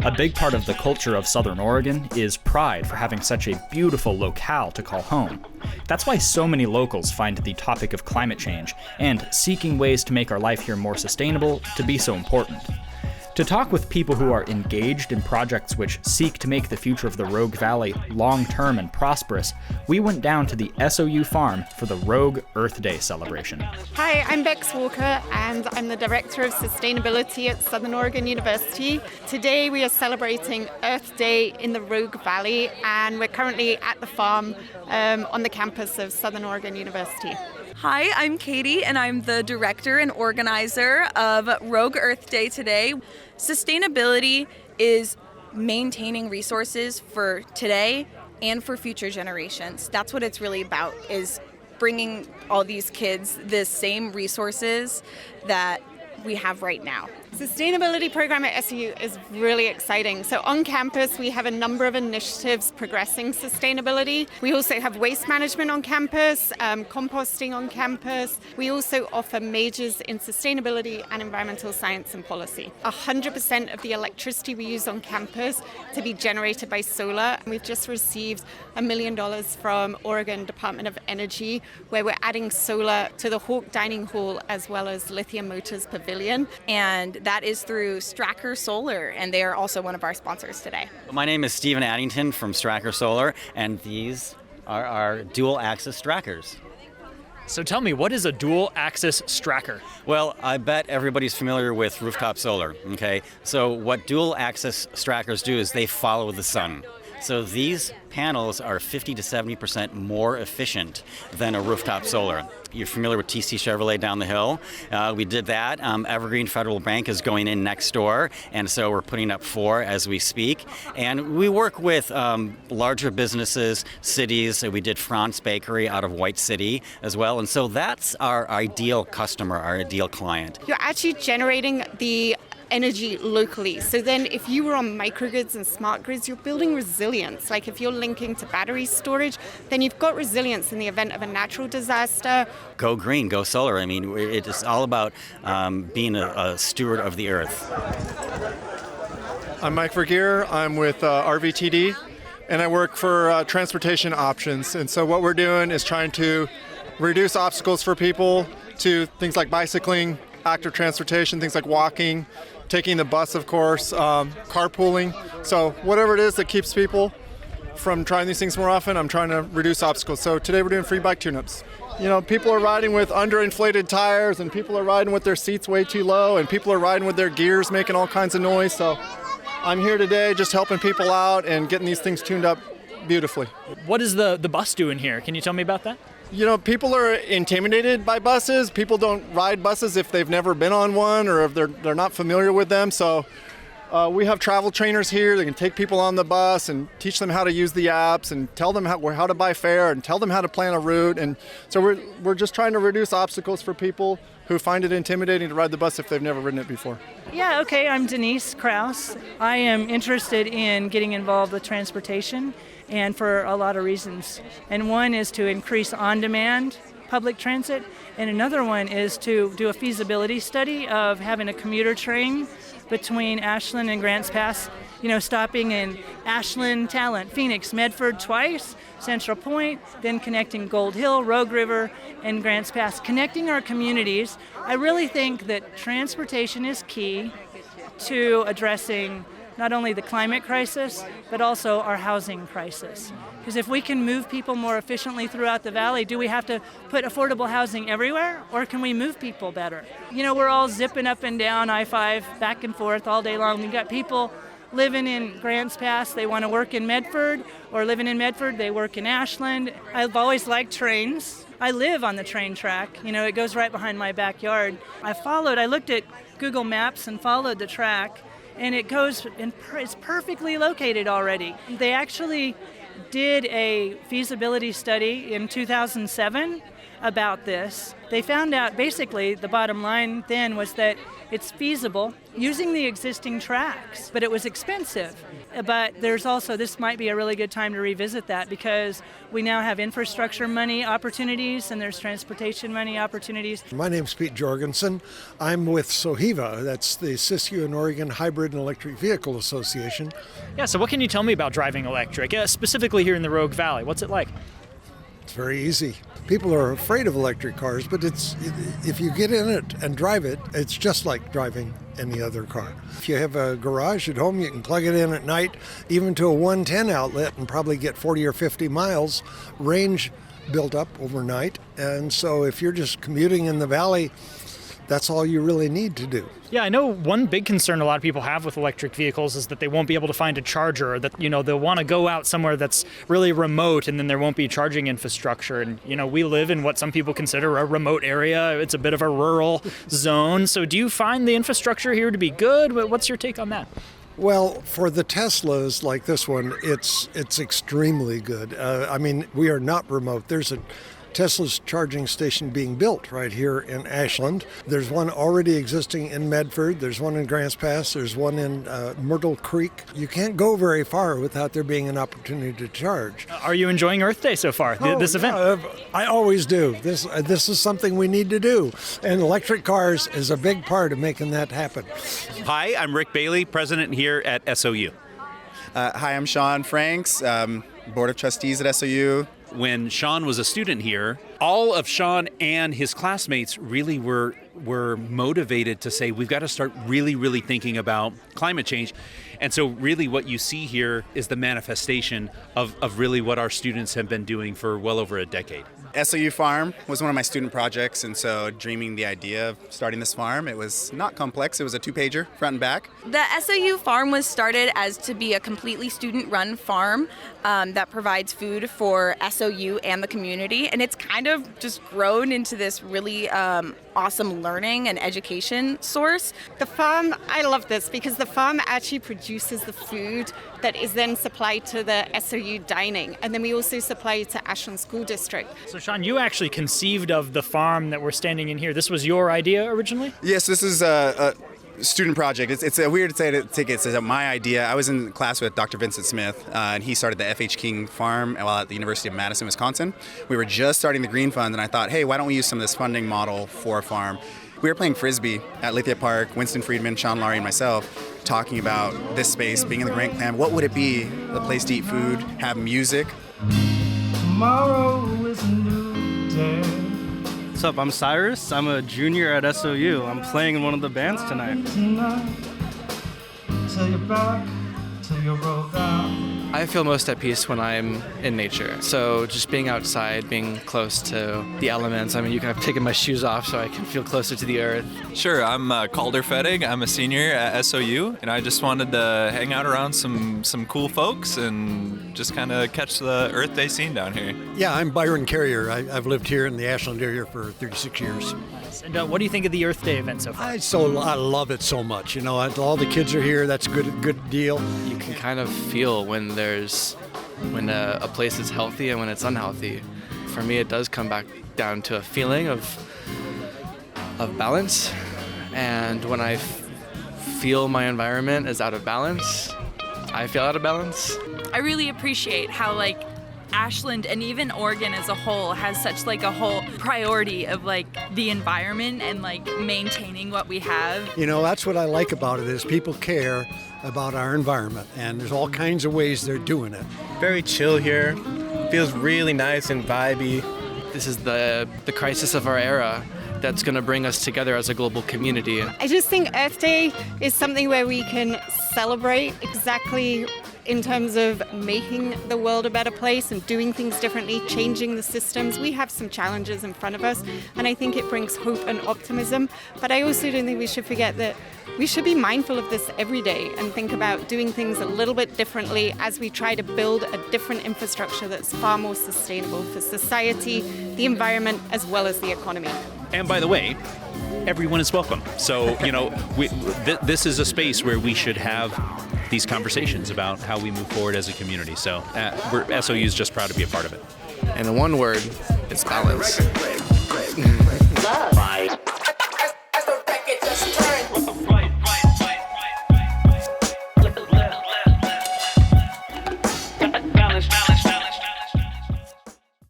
A big part of the culture of Southern Oregon is pride for having such a beautiful locale to call home. That's why so many locals find the topic of climate change and seeking ways to make our life here more sustainable to be so important. To talk with people who are engaged in projects which seek to make the future of the Rogue Valley long-term and prosperous, we went down to the SOU Farm for the Rogue Earth Day celebration. Hi, I'm Bex Walker, and I'm the Director of Sustainability at Southern Oregon University. Today we are celebrating Earth Day in the Rogue Valley, and we're currently at the farm on the campus of Southern Oregon University. Hi, I'm Katie, and I'm the director and organizer of Rogue Earth Day today. Sustainability is maintaining resources for today and for future generations. That's what it's really about, is bringing all these kids the same resources that we have right now. Sustainability program at SOU is really exciting. So on campus, we have a number of initiatives progressing sustainability. We also have waste management on campus, composting on campus. We also offer majors in sustainability and environmental science and policy. 100% of the electricity we use on campus to be generated by solar. We've just received $1 million from Oregon Department of Energy, where we're adding solar to the Hawk Dining Hall as well as Lithium Motors Pavilion. And that is through Stracker Solar, and they are also one of our sponsors today. My name is Stephen Addington from Stracker Solar, and these are our dual-axis Strackers. So tell me, what is a dual-axis Stracker? Well, I bet everybody's familiar with rooftop solar, okay? So what dual-axis Strackers do is they follow the sun. So these panels are 50 to 70% more efficient than a rooftop solar. You're familiar with TC Chevrolet down the hill. We did that. Evergreen Federal Bank is going in next door, and so we're putting up 4 as we speak. And we work with larger businesses, cities. We did Franz Bakery out of White City as well. And so that's our ideal customer, our ideal client. You're actually generating the energy locally. So then if you were on microgrids and smart grids, you're building resilience. Like if you're linking to battery storage, then you've got resilience in the event of a natural disaster. Go green, go solar. I mean, it's all about being a steward of the earth. I'm Mike Vergeer. I'm with RVTD, and I work for transportation options. And so what we're doing is trying to reduce obstacles for people to things like bicycling, active transportation, things like walking, taking the bus, of course, carpooling. So whatever it is that keeps people from trying these things more often, I'm trying to reduce obstacles. So today we're doing free bike tune-ups. You know, people are riding with underinflated tires, and people are riding with their seats way too low, and people are riding with their gears making all kinds of noise. So I'm here today just helping people out and getting these things tuned up beautifully. What is the bus doing here? Can you tell me about that? You know, people are intimidated by buses. People don't ride buses if they've never been on one or if they're not familiar with them. So we have travel trainers here that can take people on the bus and teach them how to use the apps and tell them how to buy fare and tell them how to plan a route. And so we're just trying to reduce obstacles for people who find it intimidating to ride the bus if they've never ridden it before. Yeah, okay, I'm Denise Krause. I am interested in getting involved with transportation, and for a lot of reasons. And one is to increase on-demand public transit, and another one is to do a feasibility study of having a commuter train between Ashland and Grants Pass, you know, stopping in Ashland, Talent, Phoenix, Medford twice, Central Point, then connecting Gold Hill, Rogue River, and Grants Pass, connecting our communities. I really think that transportation is key to addressing not only the climate crisis, but also our housing crisis. Because if we can move people more efficiently throughout the valley, do we have to put affordable housing everywhere, or can we move people better? You know, we're all zipping up and down I-5, back and forth all day long. We've got people living in Grants Pass, they want to work in Medford, or living in Medford, they work in Ashland. I've always liked trains. I live on the train track. You know, it goes right behind my backyard. I looked at Google Maps and followed the track, and it goes, and it's perfectly located already. They actually did a feasibility study in 2007 about this. They found out basically the bottom line then was that it's feasible using the existing tracks, but it was expensive. But there's also, this might be a really good time to revisit that because we now have infrastructure money opportunities and there's transportation money opportunities. My name's Pete Jorgensen. I'm with SOHIVA, that's the Siskiyou Oregon Hybrid and Electric Vehicle Association. Yeah, so what can you tell me about driving electric, specifically here in the Rogue Valley? What's it like? It's very easy. People are afraid of electric cars, but if you get in it and drive it, it's just like driving any other car. If you have a garage at home, you can plug it in at night, even to a 110 outlet, and probably get 40 or 50 miles range built up overnight. And so if you're just commuting in the valley, that's all you really need to do. Yeah, I know one big concern a lot of people have with electric vehicles is that they won't be able to find a charger, or that, they'll want to go out somewhere that's really remote and then there won't be charging infrastructure. And, we live in what some people consider a remote area. It's a bit of a rural zone. So do you find the infrastructure here to be good? What's your take on that? Well, for the Teslas like this one, it's extremely good. We are not remote. There's a Tesla's charging station being built right here in Ashland. There's one already existing in Medford. There's one in Grants Pass. There's one in Myrtle Creek. You can't go very far without there being an opportunity to charge. Are you enjoying Earth Day so far, this event? I always do. This is something we need to do. And electric cars is a big part of making that happen. Hi, I'm Rick Bailey, president here at SOU. Hi, I'm Shaun Franks, Board of Trustees at SOU. When Shaun was a student here, all of Shaun and his classmates really were motivated to say, we've got to start really thinking about climate change. And so really what you see here is the manifestation of really what our students have been doing for well over a decade. SOU Farm was one of my student projects, and so dreaming the idea of starting this farm, it was not complex. It was a 2-pager, front and back. The SOU Farm was started as to be a completely student-run farm that provides food for SOU and the community, and it's kind of just grown into this really awesome learning and education source. The farm, I love this because the farm actually produces the food that is then supplied to the SOU dining, and then we also supply to Ashland School District. So Shaun, you actually conceived of the farm that we're standing in here. This was your idea originally? Yes, this is a student project. It's weird to take it as my idea. I was in class with Dr. Vincent Smith, and he started the F.H. King Farm while at the University of Madison, Wisconsin. We were just starting the Green Fund, and I thought, hey, why don't we use some of this funding model for a farm? We were playing Frisbee at Lithia Park, Winston Friedman, Sean Laurie, and myself, talking about this space, being in the Grant Clan. What would it be? A place to eat food, have music. Tomorrow is a new day. What's up? I'm Cyrus. I'm a junior at SOU. I'm playing in one of the bands tonight. Till you're back, till you're rolled out. I feel most at peace when I'm in nature. So just being outside, being close to the elements. You can have taken my shoes off so I can feel closer to the earth. Sure, I'm Calder Fettig. I'm a senior at SOU, and I just wanted to hang out around some cool folks and just kind of catch the Earth Day scene down here. Yeah, I'm Byron Carrier. I've lived here in the Ashland area for 36 years. And what do you think of the Earth Day event so far? I love it so much. All the kids are here. That's a good deal. You can kind of feel when a place is healthy and when it's unhealthy. For me, it does come back down to a feeling of balance. And when I feel my environment is out of balance, I feel out of balance. I really appreciate how Ashland and even Oregon as a whole has such a whole priority of the environment and maintaining what we have. That's what I like about it is people care about our environment, and there's all kinds of ways they're doing it. Very chill here. Feels really nice and vibey. This is the crisis of our era that's going to bring us together as a global community. I just think Earth Day is something where we can celebrate exactly in terms of making the world a better place and doing things differently, changing the systems. We have some challenges in front of us, and I think it brings hope and optimism. But I also don't think we should forget that we should be mindful of this every day and think about doing things a little bit differently as we try to build a different infrastructure that's far more sustainable for society, the environment, as well as the economy. And by the way, everyone is welcome. So, this is a space where we should have these conversations about how we move forward as a community. So SOU is just proud to be a part of it. And in one word, it's balance.